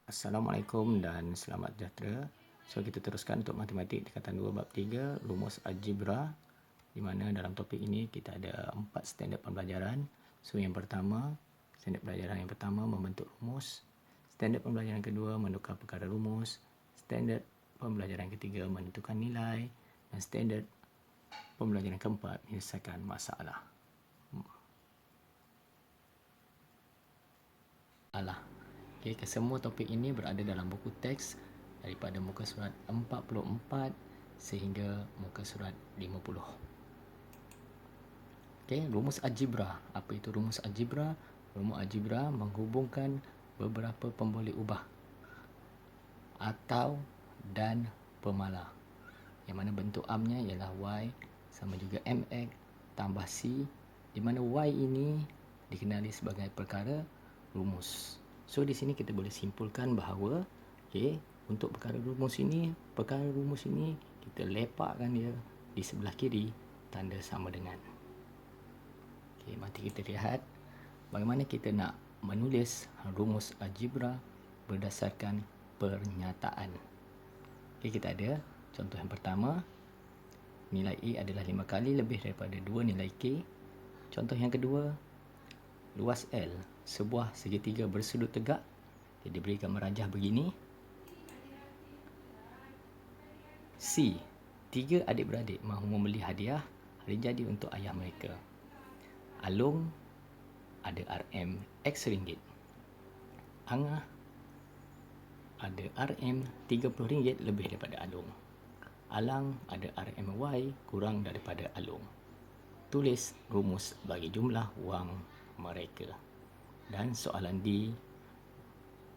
Assalamualaikum dan selamat sejahtera. So, kita teruskan untuk matematik tingkatan 2 bab 3, rumus algebra, di mana dalam topik ini kita ada 4 standard pembelajaran. So, yang pertama, standard pembelajaran yang pertama membentuk rumus. Standard pembelajaran kedua menukar perkara rumus. Standard pembelajaran ketiga menentukan nilai. Dan standard pembelajaran keempat menyelesaikan masalah. Okay, kesemua topik ini berada dalam buku teks daripada muka surat 44 sehingga muka surat 50. Okay, rumus algebra. Apa itu rumus algebra? Rumus algebra menghubungkan beberapa pemboleh ubah atau dan pemalah, yang mana bentuk amnya ialah y sama juga mx tambah c, di mana y ini dikenali sebagai perkara rumus. So di sini kita boleh simpulkan bahawa untuk perkara rumus ini kita lepakkan dia di sebelah kiri tanda sama dengan. Mari kita lihat bagaimana kita nak menulis rumus algebra berdasarkan pernyataan. Kita ada contoh yang pertama, nilai A adalah 5 kali lebih daripada 2 nilai K. Contoh yang kedua, luas L sebuah segitiga bersudut tegak. Dia diberi gambar rajah begini. C, 3 adik-beradik mahu membeli hadiah hari jadi untuk ayah mereka. Alung ada RM X ringgit. Angah ada RM RM30 lebih daripada Alung. Alang ada RMY kurang daripada Alung. Tulis rumus bagi jumlah wang mereka. Dan soalan D,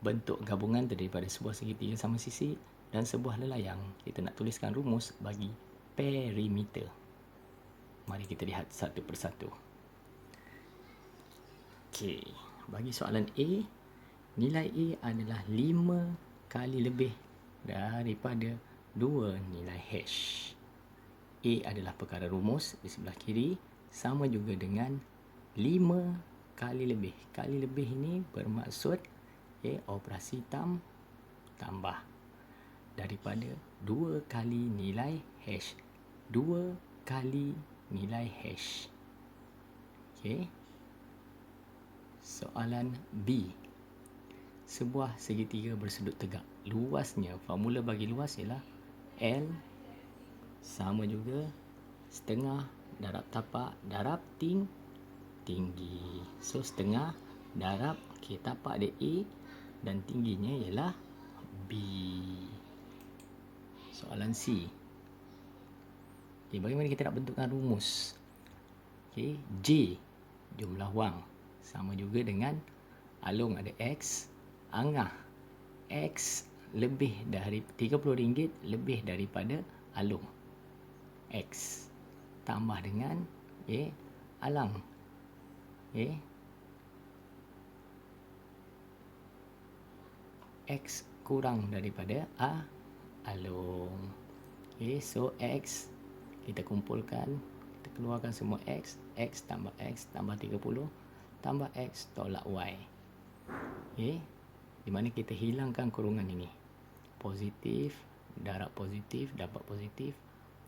bentuk gabungan daripada sebuah segitiga sama sisi dan sebuah lelayang. Kita nak tuliskan rumus bagi perimeter. Mari kita lihat satu persatu. Okey, bagi soalan A, nilai A adalah 5 kali lebih daripada 2 nilai H. A adalah perkara rumus di sebelah kiri, sama juga dengan 5 kali lebih. Kali lebih ini bermaksud operasi tambah daripada 2 kali nilai H. 2 kali nilai H. Okey. Soalan B. Sebuah segitiga bersudut tegak. Luasnya, formula bagi luas ialah L sama juga setengah darab tapak darab tinggi. So, setengah darab tapak dia A dan tingginya ialah B. Soalan C. Bagaimana kita nak bentukkan rumus? J, jumlah wang. Sama juga dengan Alung ada X. Angah, X lebih dari RM30 lebih daripada Alung. X tambah dengan Alang. X kurang daripada Alung. So X kita kumpulkan, kita keluarkan semua X. X tambah 30 tambah X tolak Y. Di mana kita hilangkan kurungan ini. Positif darab positif dapat positif.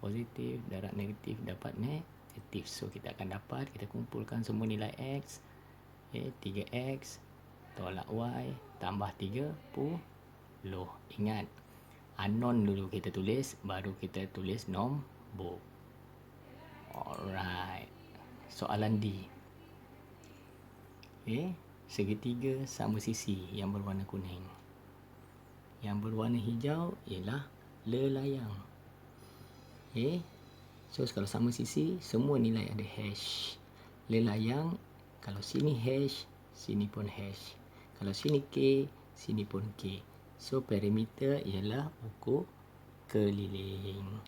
Positif darab negatif dapat negatif. So kita akan dapat, kita kumpulkan semua nilai X. 3X tolak Y tambah 30. Ingat, unknown dulu kita tulis, baru kita tulis nombor. Alright. Soalan D. Segitiga sama sisi yang berwarna kuning. Yang berwarna hijau ialah lelayang. So, kalau sama sisi, semua nilai ada hash. Lelayang, kalau sini hash, sini pun hash. Kalau sini K, sini pun K. So, perimeter ialah ukur keliling.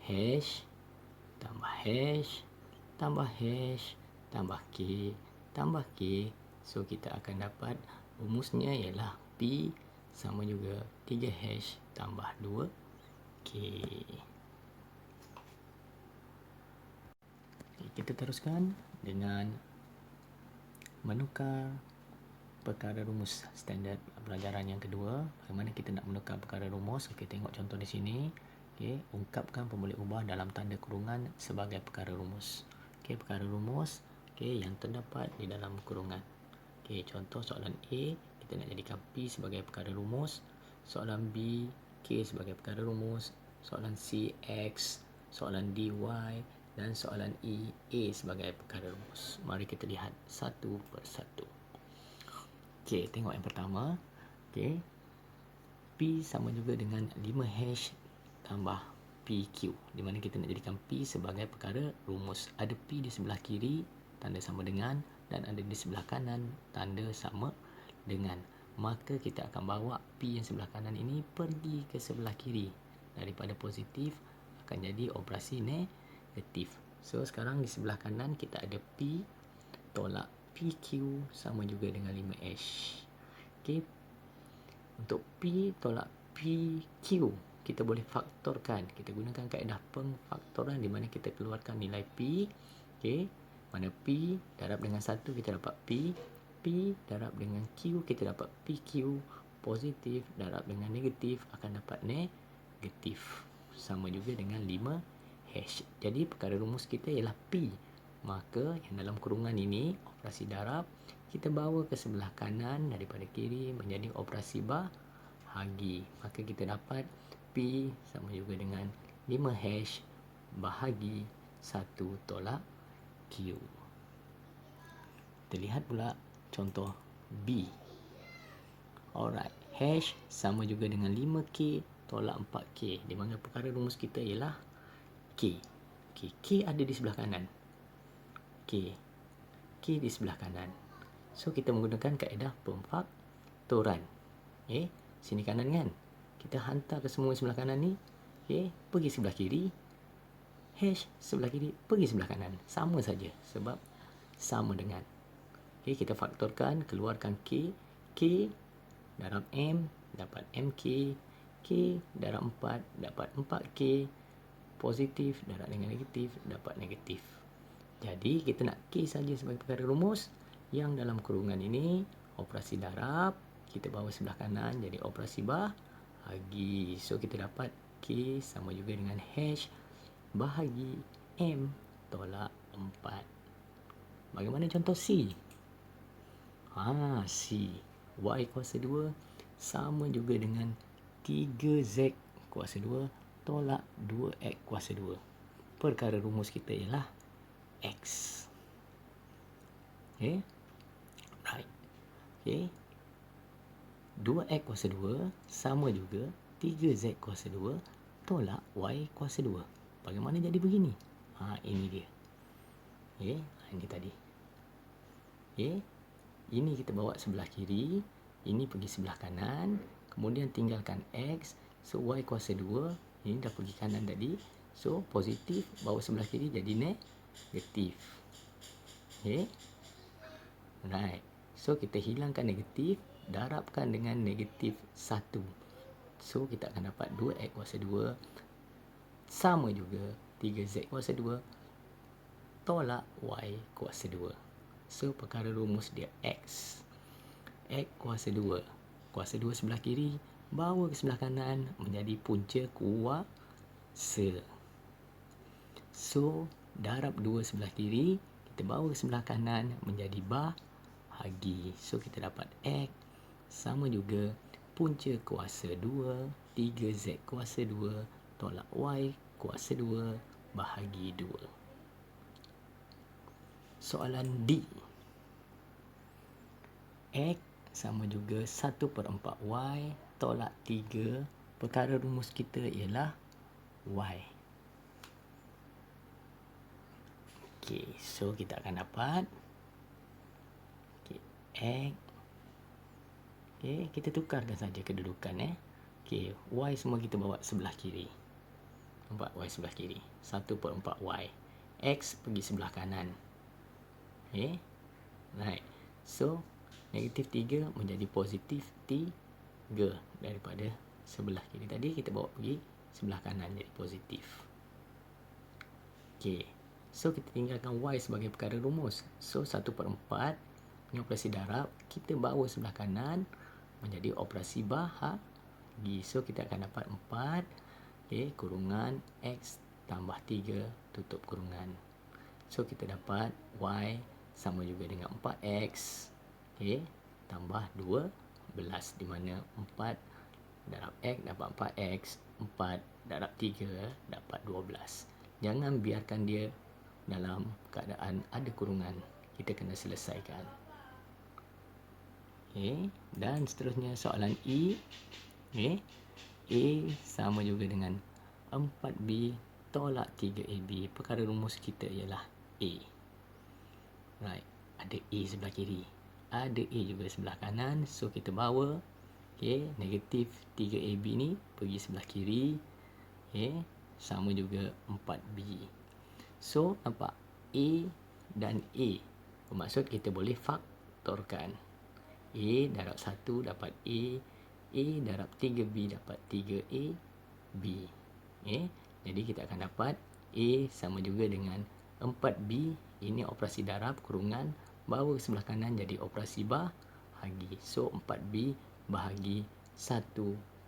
Hash, tambah hash, tambah hash, tambah K, tambah K. So, kita akan dapat rumusnya ialah P sama juga 3 hash tambah 2 K. Kita teruskan dengan menukar perkara rumus standard pelajaran yang kedua. Bagaimana kita nak menukar perkara rumus? Okey, tengok contoh di sini. Okey, ungkapkan pemboleh ubah dalam tanda kurungan sebagai perkara rumus. Okey, perkara rumus yang terdapat di dalam kurungan. Okey, contoh soalan A, kita nak jadikan P sebagai perkara rumus. Soalan B, K sebagai perkara rumus. Soalan C, X. Soalan D, Y. Dan soalan E, A sebagai perkara rumus. Mari kita lihat satu persatu. Okey, tengok yang pertama. Okey. P sama juga dengan 5 tambah PQ. Di mana kita nak jadikan P sebagai perkara rumus. Ada P di sebelah kiri, tanda sama dengan. Dan ada di sebelah kanan, tanda sama dengan. Maka kita akan bawa P yang sebelah kanan ini pergi ke sebelah kiri. Daripada positif akan jadi operasi negatif. So, sekarang di sebelah kanan kita ada P tolak PQ sama juga dengan 5H. Okey. Untuk P tolak PQ, kita boleh faktorkan. Kita gunakan kaedah pengfaktoran di mana kita keluarkan nilai P. Okey. Mana P darab dengan 1 kita dapat P. P darab dengan Q kita dapat PQ. Positif darab dengan negatif akan dapat negatif. Sama juga dengan 5H. Jadi perkara rumus kita ialah P. Maka yang dalam kurungan ini, operasi darab, kita bawa ke sebelah kanan daripada kiri menjadi operasi bahagi. Maka kita dapat P sama juga dengan 5H bahagi 1 tolak Q. Kita lihat pula contoh B. Alright, H sama juga dengan 5K tolak 4K. Di mana perkara rumus kita ialah K. Okay, K ada di sebelah kanan. K di sebelah kanan. So, kita menggunakan kaedah pemfaktoran. Okay, sini kanan kan? Kita hantar ke semua sebelah kanan ni. Okay, pergi sebelah kiri. H sebelah kiri, pergi sebelah kanan. Sama saja sebab sama dengan. Okay, kita faktorkan, keluarkan K. K darab M dapat MK. K darab 4 dapat 4K. Positif darab dengan negatif dapat negatif. Jadi kita nak K saja sebagai perkara rumus. Yang dalam kurungan ini operasi darab kita bawa sebelah kanan jadi operasi bahagi. So kita dapat K sama juga dengan H bahagi M tolak 4. Bagaimana contoh C? C. Y kuasa 2 sama juga dengan 3Z kuasa 2 tolak 2X kuasa 2. Perkara rumus kita ialah X. Okay. Right. Okay. 2X kuasa 2 sama juga 3Z kuasa 2 tolak Y kuasa 2. Bagaimana jadi begini? Ini dia. Okay. Ini tadi. Okay. Ini kita bawa sebelah kiri. Ini pergi sebelah kanan. Kemudian tinggalkan X. So, Y kuasa 2. Ini dah pergi kanan tadi. So, positif bawa sebelah kiri jadi negatif. Okay. Right. So, kita hilangkan negatif. Darabkan dengan negatif 1. So, kita akan dapat 2X kuasa 2. Sama juga 3Z kuasa 2. Tolak Y kuasa 2. So, perkara rumus dia X. X kuasa 2. Kuasa 2 sebelah kiri. Bawa ke sebelah kanan menjadi punca kuasa. So, darab 2 sebelah kiri. Kita bawa ke sebelah kanan menjadi bahagi. So, kita dapat X sama juga punca kuasa 2. 3Z kuasa 2 tolak Y kuasa 2 bahagi 2. Soalan D. X sama juga 1/4Y tolak 3. Perkara rumus kita ialah Y. Okay, so kita akan dapat X. Okay, kita tukarkan saja kedudukan. Okay, Y semua kita bawa sebelah kiri. Nampak Y sebelah kiri. 1/4Y. X pergi sebelah kanan. Okay. Right. So, negatif 3 menjadi positif 3 daripada sebelah kiri. Tadi kita bawa pergi sebelah kanan jadi positif. Okay. So, kita tinggalkan Y sebagai perkara rumus. So, 1/4 Ini operasi darab, kita bawa sebelah kanan menjadi operasi bahagi. So, kita akan dapat 4, kurungan X tambah 3 tutup kurungan. So, kita dapat Y sama juga dengan 4X, tambah 12, di mana 4 darab X dapat 4X, 4 darab 3 dapat 12. Jangan biarkan dia dalam keadaan ada kurungan. Kita kena selesaikan. Dan seterusnya soalan E. A sama juga dengan 4B tolak 3AB. Perkara rumus kita ialah A. Right. Ada A sebelah kiri. Ada A juga sebelah kanan. So, kita bawa negatif 3AB ni pergi sebelah kiri. Sama juga 4B. So, nampak A dan A. Bermaksud kita boleh faktorkan. A darab 1 dapat A darab 3B dapat 3AB. Jadi kita akan dapat A sama juga dengan 4B. Ini operasi darab kurungan, bawa ke sebelah kanan jadi operasi bahagi. So 4B bahagi 1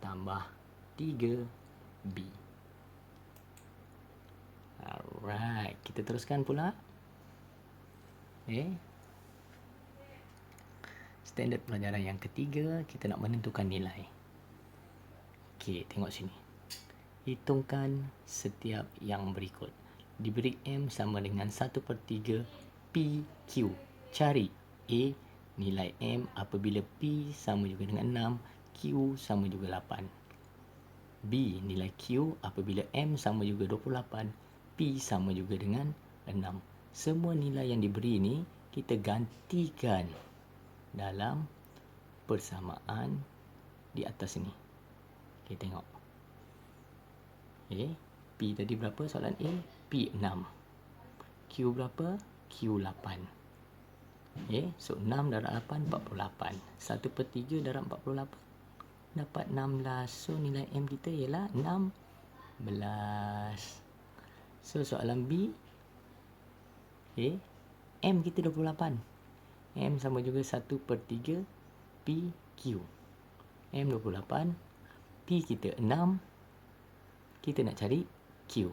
tambah 3B. Alright, kita teruskan pula. Standard pelajaran yang ketiga, kita nak menentukan nilai. Tengok sini. Hitungkan setiap yang berikut. Diberi M sama dengan 1/3 PQ. Cari A, nilai M apabila P sama juga dengan 6, Q sama juga 8. B, nilai Q apabila M sama juga 28, P sama juga dengan 6. Semua nilai yang diberi ni kita gantikan dalam persamaan di atas ni. Tengok. P tadi berapa soalan A? P 6. Q berapa? Q 8. So 6 darab 8, 48. 1/3 darab 48 dapat 16. So nilai M kita ialah 16. So soalan B, M kita 28. M sama juga 1/3 PQ. M 28, P kita 6. Kita nak cari Q.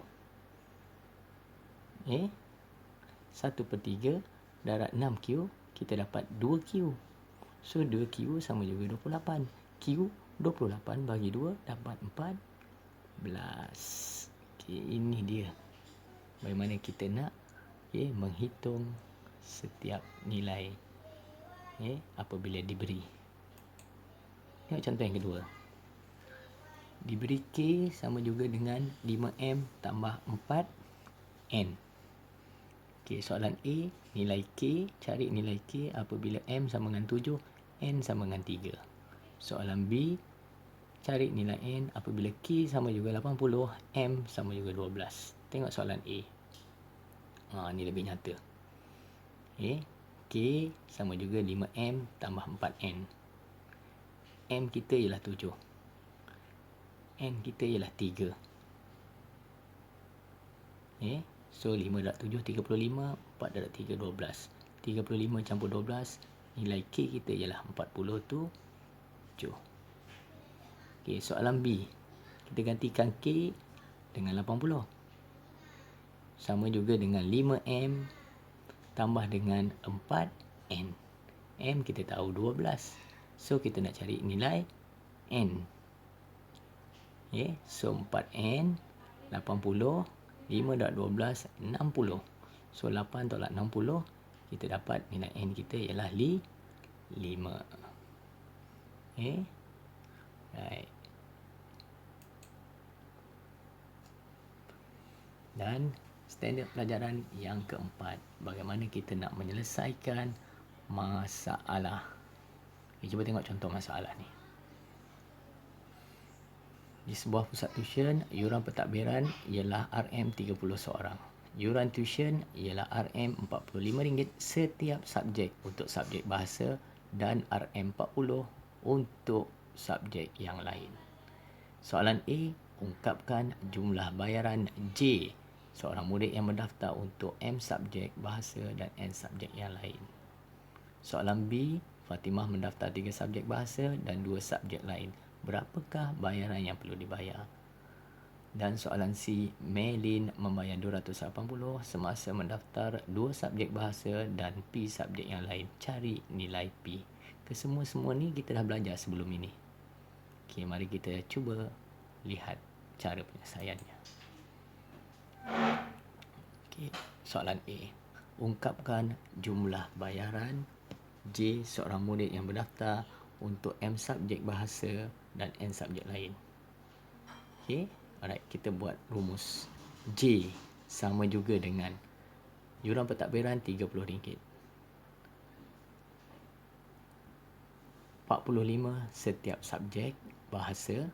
1/3 darab 6Q, kita dapat 2Q. So 2Q sama juga 28. Q 28 bagi 2 dapat 14. Ini dia bagaimana kita nak menghitung setiap nilai apabila diberi. Tengok contoh yang kedua. Diberi K sama juga dengan 5M tambah 4N. Soalan A, nilai K, cari nilai K apabila M sama dengan 7, N sama dengan 3. Soalan B, cari nilai N apabila K sama juga 80, M sama juga 12. Tengok soalan A. Ni lebih nyata. K sama juga 5M tambah 4N. M kita ialah 7. N kita ialah 3. So 5 darab 7, 35. 4 darab 3, 12. 35 campur 12. Nilai K kita ialah 47. Soalan B. Kita gantikan K dengan 80. Sama juga dengan 5M tambah dengan 4N. M kita tahu 12. So kita nak cari nilai N. So 4N 80. 5 darab 12, 60. So 8 tolak 60, kita dapat nilai N kita ialah 5. Right. Dan standard pelajaran yang keempat, bagaimana kita nak menyelesaikan masalah. Cuba tengok contoh masalah ni. Di sebuah pusat tuition, yuran pentadbiran ialah RM30 seorang. Yuran tuition ialah RM45 setiap subjek untuk subjek bahasa dan RM40 untuk subjek yang lain. Soalan A, ungkapkan jumlah bayaran J, seorang murid yang mendaftar untuk M subjek bahasa dan N subjek yang lain. Soalan B, Fatimah mendaftar 3 subjek bahasa dan 2 subjek lain. Berapakah bayaran yang perlu dibayar? Dan soalan C, Melin membayar 280 semasa mendaftar 2 subjek bahasa dan P subjek yang lain. Cari nilai P. Kesemua-semua ni kita dah belajar sebelum ini. Okey, mari kita cuba lihat cara penyelesaiannya. Okey, soalan A. Ungkapkan jumlah bayaran J seorang murid yang berdaftar untuk M subjek bahasa dan N subjek lain. Okey, alright, kita buat rumus. J sama juga dengan yuran pentadbiran RM30. 45 setiap subjek bahasa,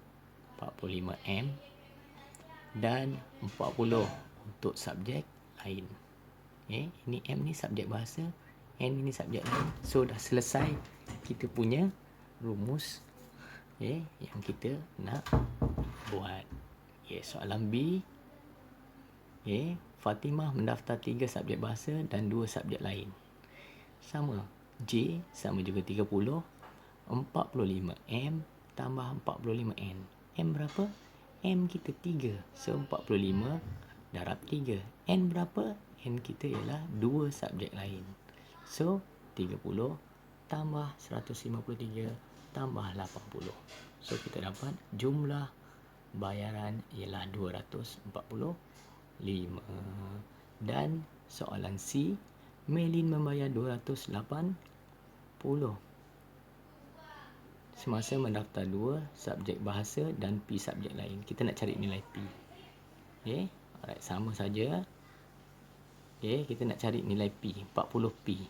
45M, dan 40 untuk subjek lain. Okay, ini M ni subjek bahasa, N ini subjek lain. So dah selesai kita punya rumus, okay, yang kita nak buat. Okay, soalan B. Okay, Fatimah mendaftar 3 subjek bahasa dan 2 subjek lain. Sama. J sama juga 30. 45M tambah 45N. M berapa? M kita 3. So 45 darab 3. N berapa? N kita ialah 2 subjek lain. So 30 tambah 153 tambah 80. So kita dapat jumlah bayaran ialah 245. Dan soalan C, Melin membayar 280 semasa mendaftar 2 subjek bahasa dan P subjek lain. Kita nak cari nilai P. Okay, alright, sama saja. Okay, kita nak cari nilai P, 40P.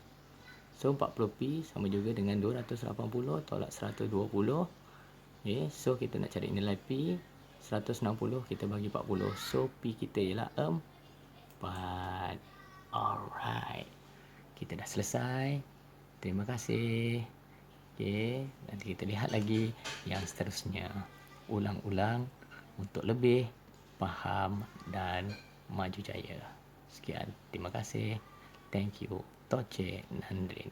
So 40P sama juga dengan 280 tolak 120. Okay, so kita nak cari nilai P, 160 kita bagi 40. So P kita ialah 4. Alright, kita dah selesai. Terima kasih. Okay, nanti kita lihat lagi yang seterusnya. Ulang-ulang untuk lebih faham dan maju jaya. Sekian, terima kasih. Thank you. Toche Nandri.